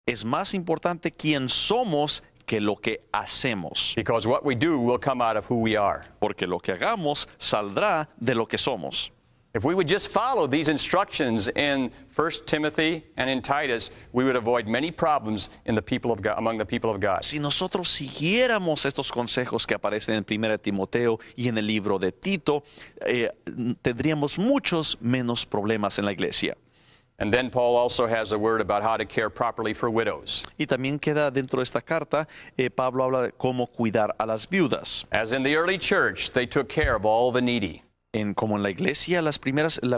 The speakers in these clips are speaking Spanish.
es más importante quién somos que lo que hacemos. Because what we do will come out of who we are. Porque lo que hagamos saldrá de lo que somos. If we would just follow these instructions in 1 Timothy and in Titus, we would avoid many problems in the people of God, among the people of God. Si nosotros siguiéramos estos consejos que aparecen en 1 Timoteo y en el libro de Tito, tendríamos muchos menos problemas en la iglesia. And then Paul also has a word about how to care properly for widows. Y también queda dentro de esta carta, Pablo habla de cómo cuidar a las viudas. As in the early church, they took care of all the needy. Como en la iglesia, la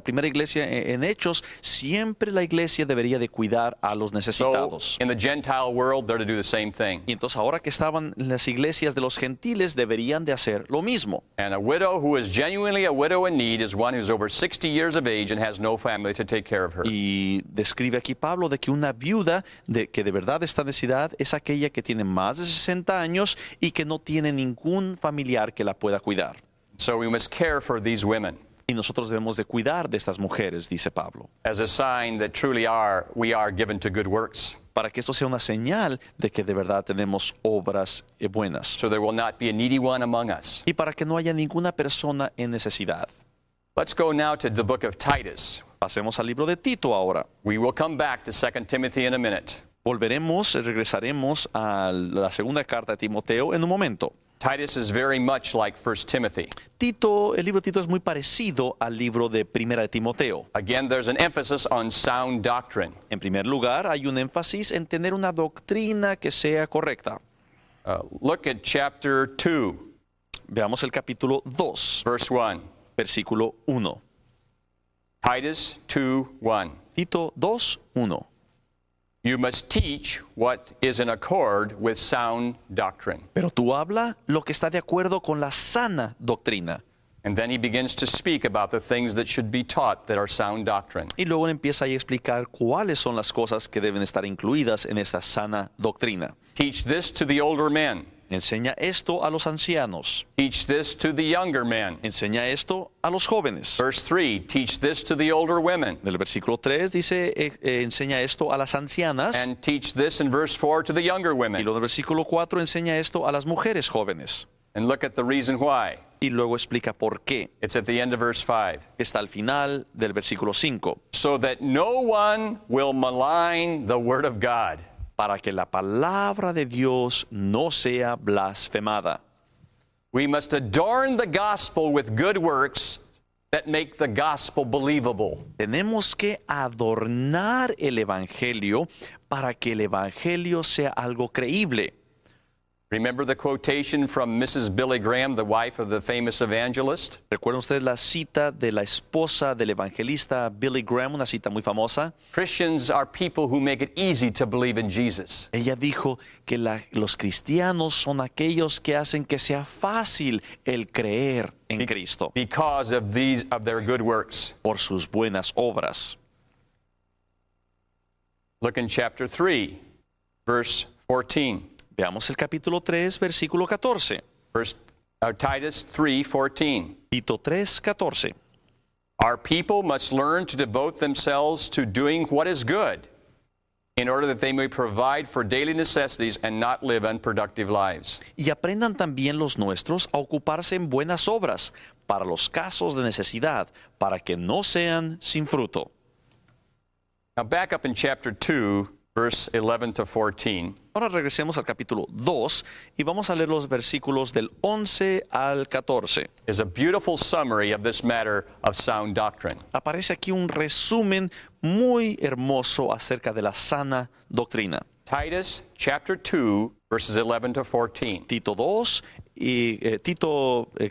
primera iglesia en Hechos, siempre la iglesia debería de cuidar a los necesitados. So, in the Gentile world, they're to do the same thing. Y entonces ahora que estaban las iglesias de los gentiles, deberían de hacer lo mismo. And a widow who is genuinely a widow in need is one who's over 60 years of age and has no family to take care of her. Y describe aquí Pablo de que una viuda que de verdad está en necesidad es aquella que tiene más de 60 años y que no tiene ningún familiar que la pueda cuidar. So we must care for these women. Y nosotros debemos de cuidar de estas mujeres, dice Pablo. As a sign that truly we are given to good works. Para que esto sea una señal de que de verdad tenemos obras buenas. So there will not be a needy one among us. Y para que no haya ninguna persona en necesidad. Let's go now to the book of Titus. Pasemos al libro de Tito ahora. We will come back to 2 Timothy in a minute. Regresaremos a la segunda carta de Timoteo en un momento. Titus is very much like 1 Timothy. El libro de Tito es muy parecido al libro de Primera de Timoteo. Again, there's an emphasis on sound doctrine. En primer lugar, hay un énfasis en tener una doctrina que sea correcta. Look at chapter 2. Veamos el capítulo 2. Verse 1. Versículo 1. Titus 2:1. Tito 2:1. You must teach what is in accord with sound doctrine. Pero tú habla lo que está de acuerdo con la sana doctrina. And then he begins to speak about the things that should be taught that are sound doctrine. Y luego empieza a explicar cuáles son las cosas que deben estar incluidas en esta sana doctrina. Teach this to the older men. Enseña esto a los ancianos. Teach this to the younger men. Enseña esto a los jóvenes. Verse 3, teach this to the older women. En el versículo 3 dice, enseña esto a las ancianas. And teach this in verse 4 to the younger Y women. luego en el versículo 4 enseña esto a las mujeres jóvenes. And look at the reason why. Y luego explica por qué. It's at the end of verse 5. Está al final del versículo 5. So that no one will malign the word of God. Para que la palabra de Dios no sea blasfemada. We must adorn the gospel with good works that make the gospel believable. Tenemos que adornar el evangelio para que el evangelio sea algo creíble. Remember the quotation from Mrs. Billy Graham, the wife of the famous evangelist? ¿Recuerdan ustedes la cita de la esposa del evangelista Billy Graham, una cita muy famosa? Christians are people who make it easy to believe in Jesus. Ella dijo que los cristianos son aquellos que hacen que sea fácil el creer en Cristo Because of their good works. por sus buenas obras. Look in chapter 3, verse 14. Veamos el capítulo 3, versículo 14. Titus 3:14. Tito 3:14. Our people must learn to devote themselves to doing what is good, in order that they may provide for daily necessities and not live unproductive lives. Y aprendan también los nuestros a ocuparse en buenas obras para los casos de necesidad, para que no sean sin fruto. Now back up in chapter 2, verse 11 to 14. Ahora regresemos al capítulo 2 y vamos a leer los versículos del 11 al 14. Is a beautiful summary of this matter of sound doctrine. Aparece aquí un resumen muy hermoso acerca de la sana doctrina. Titus chapter 2, verses 11 to 14. Tito 2 y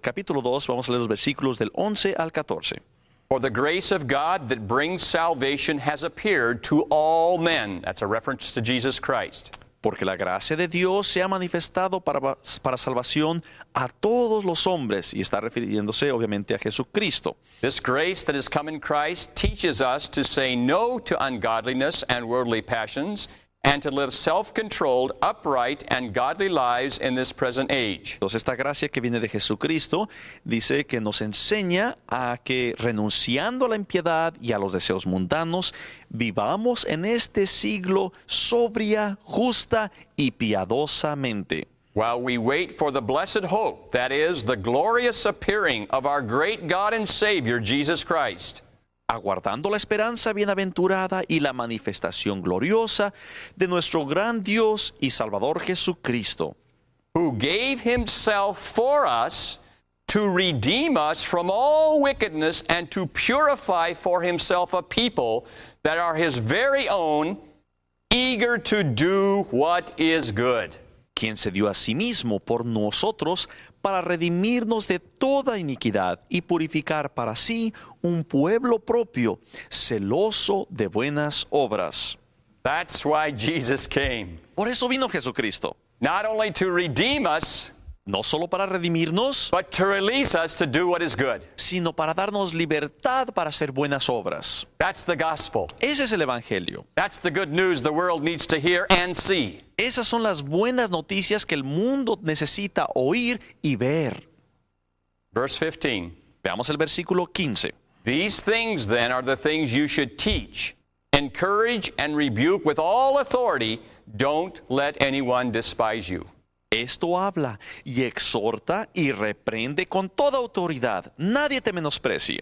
capítulo 2, vamos a leer los versículos del 11 al 14. For the grace of God that brings salvation has appeared to all men. That's a reference to Jesus Christ. Porque la gracia de Dios se ha manifestado para salvación a todos los hombres, y está refiriéndose obviamente a Jesucristo. This grace that has come in Christ teaches us to say no to ungodliness and worldly passions, and to live self-controlled, upright, and godly lives in this present age. Entonces, esta gracia que viene de Jesucristo dice que nos enseña a que renunciando a la impiedad y a los deseos mundanos, vivamos en este siglo sobria, justa y piadosamente. While we wait for the blessed hope, that is, the glorious appearing of our great God and Savior, Jesus Christ. Aguardando la esperanza bienaventurada y la manifestación gloriosa de nuestro gran Dios y Salvador Jesucristo, Who gave himself for us to redeem us from all wickedness and to purify for himself a people that are his very own, eager to do what is good. quien se dio a sí mismo por nosotros para redimirnos de toda iniquidad y purificar para sí un pueblo propio, celoso de buenas obras. That's why Jesus came. Por eso vino Jesucristo, Not only to redeem us, no solo para redimirnos, but to release us to do what is good. sino para darnos libertad para hacer buenas obras. That's the gospel. Ese es el Evangelio. That's the good news the world needs to hear and see. Esas son las buenas noticias que el mundo necesita oír y ver. Verse 15. Veamos el versículo 15. These things then are the things you should teach, encourage, and rebuke with all authority. Don't let anyone despise you. Esto habla y exhorta y reprende con toda autoridad. Nadie te menosprecie.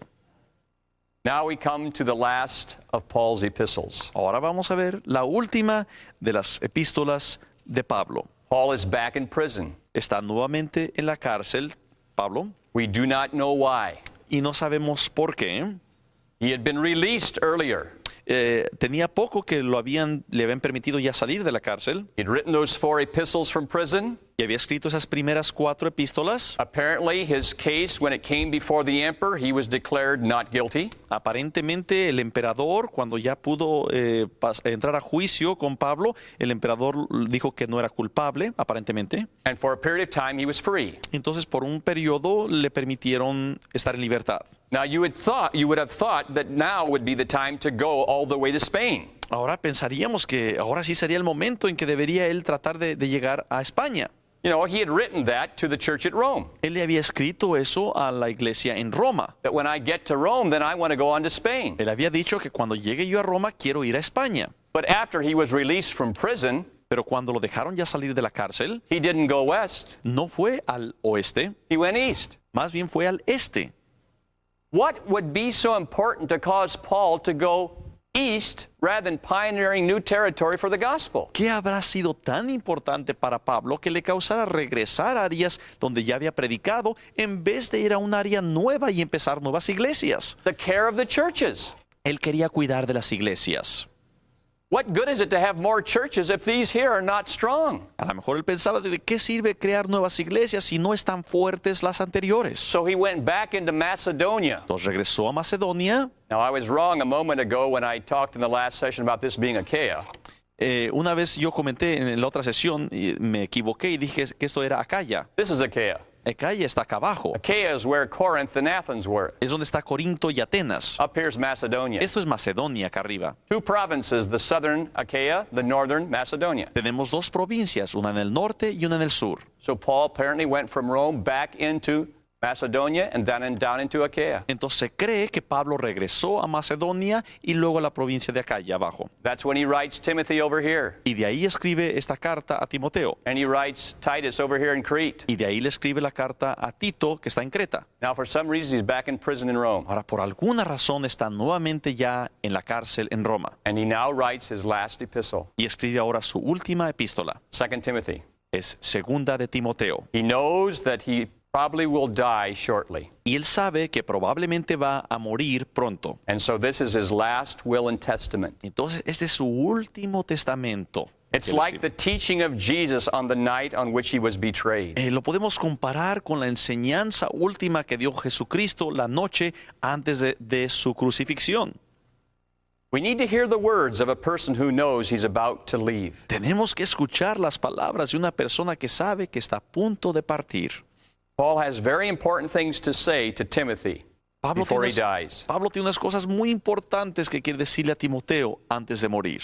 Now we come to the last of Paul's epistles. Ahora vamos a ver la última de las epístolas de Pablo. Paul is back in prison. Está nuevamente en la cárcel, Pablo, We do not know why. y no sabemos por qué. He had been released earlier. Tenía poco que le habían permitido ya salir de la cárcel He'd written those 4 epistles from prison. y había escrito esas primeras 4 epístolas. Apparently, his case, when it came before the emperor, he was declared not guilty. Aparentemente el emperador, cuando ya pudo entrar a juicio con Pablo, el emperador dijo que no era culpable, aparentemente. And for a period of time, he was free. Entonces por un periodo le permitieron estar en libertad. Now, you would have thought that now would be the time to go all the way to Spain. Ahora pensaríamos que ahora sí sería el momento en que debería él tratar de llegar a España. You know, he had written that to the church at Rome. Él le había escrito eso a la iglesia en Roma. That when I get to Rome, then I want to go on to Spain. Él había dicho que cuando llegue yo a Roma quiero ir a España. But after he was released from prison, Pero cuando lo dejaron ya salir de la cárcel, he didn't go west. no fue al oeste, He went east. más bien fue al este. What would be so important to cause Paul to go east rather than pioneering new territory for the gospel? ¿Qué habrá sido tan importante para Pablo que le causara regresar a áreas donde ya había predicado en vez de ir a un área nueva y empezar nuevas iglesias? The care of the churches. Él quería cuidar de las iglesias. What good is it to have more churches if these here are not strong? A lo mejor él pensaba de qué sirve crear nuevas iglesias si no están fuertes las anteriores. So he went back into Macedonia. Entonces regresó a Macedonia. Now, I was wrong a moment ago when I talked in the last session about this being Achaia. Una vez yo comenté en la otra sesión, y me equivoqué y dije que esto era Acaya. This is Achaia. Acaya está acá abajo. Achaia is where Corinth and Athens were. Es donde está Corinto y Atenas. Up here's Macedonia. Esto es Macedonia acá arriba. 2 provinces, the southern Achaia, the northern Macedonia. Tenemos 2 provincias, una en el norte y una en el sur. So Paul apparently went from Rome back into Macedonia and then down into Achaia. Entonces se cree que Pablo regresó a Macedonia y luego a la provincia de Acaya abajo. That's when he writes Timothy over here. Y de ahí escribe esta carta a Timoteo. And he writes Titus over here in Crete. Y de ahí le escribe la carta a Tito, que está en Creta. Now, for some reason, he's back in prison in Rome. Ahora, por alguna razón, está nuevamente ya en la cárcel en Roma. And he now writes his last epistle, Y escribe ahora su última epístola. 2 Timothy. Es segunda de Timoteo. He knows that he probably will die shortly. Y él sabe que probablemente va a morir pronto. And so this is his last will and testament. Entonces, este es su último testamento. It's que él like the escribe. teaching of Jesus on the night on which he was betrayed. Lo podemos comparar con la enseñanza última que dio Jesucristo la noche antes de su crucifixión. We need to hear the words of a person who knows he's about to leave. Tenemos que escuchar las palabras de una persona que sabe que está a punto de partir. Paul has very important things to say to Timothy before he dies. Pablo tiene unas cosas muy importantes que quiere decirle a Timoteo antes de morir.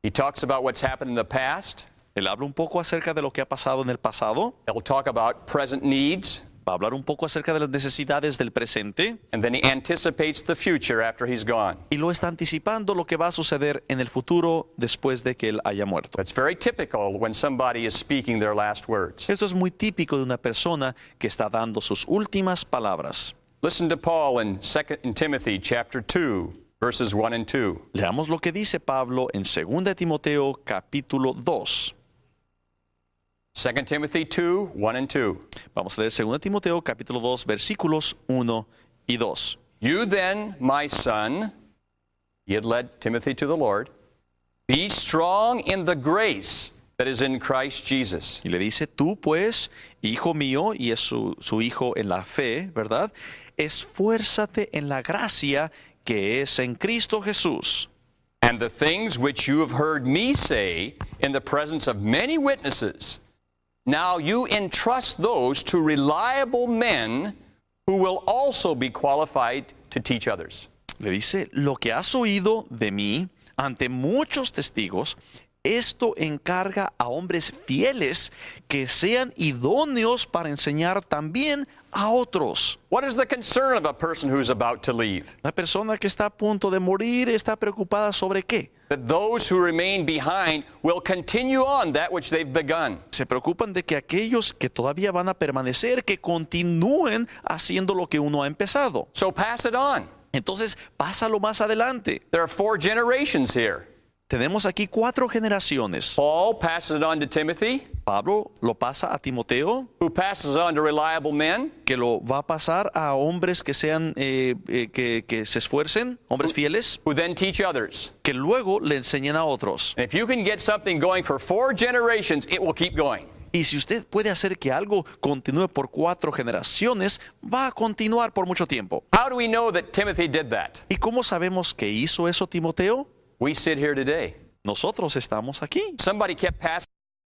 He talks about what's happened in the past. Él habla un poco acerca de lo que ha pasado en el pasado. He'll talk about present needs. Va a hablar un poco acerca de las necesidades del presente. And then he anticipates the future after he's gone. Y lo está anticipando lo que va a suceder en el futuro después de que él haya muerto. That's very typical when somebody is speaking their last words. Esto es muy típico de una persona que está dando sus últimas palabras. Listen to Paul in Timothy chapter 2, verses 1 and 2. Leamos lo que dice Pablo en 2 Timoteo capítulo 2. 2 Timothy 2, 1 and 2. Vamos a leer 2 Timoteo capítulo 2 versículos 1 y 2. You then, my son, he had led Timothy to the Lord, be strong in the grace that is in Christ Jesus. Y le dice, tú pues, hijo mío, y es su hijo en la fe, ¿verdad? Esfuérzate en la gracia que es en Cristo Jesús. And the things which you have heard me say in the presence of many witnesses, now you entrust those to reliable men who will also be qualified to teach others. Le dice, lo que has oído de mí ante muchos testigos, esto encarga a hombres fieles que sean idóneos para enseñar también a otros. What is the concern of a person who's about to leave? La persona que está a punto de morir está preocupada sobre qué. That those who remain behind will continue on that which they've begun. Se preocupan de que aquellos que todavía van a permanecer, que continúen haciendo lo que uno ha empezado. So pass it on. Entonces, pásalo más adelante. There are 4 generations here. Tenemos aquí 4 generaciones. Paul passes it on to Timothy, Pablo lo pasa a Timoteo, who passes it on to reliable men, que lo va a pasar a hombres que sean que se esfuercen, hombres fieles, who then teach others. que luego le enseñen a otros. And if you can get something going for 4 generations, it will keep going. Y si usted puede hacer que algo continúe por 4 generaciones, va a continuar por mucho tiempo. How do we know that Timothy did that? ¿Y cómo sabemos que hizo eso Timoteo? We sit here today. Nosotros estamos aquí. Somebody kept passing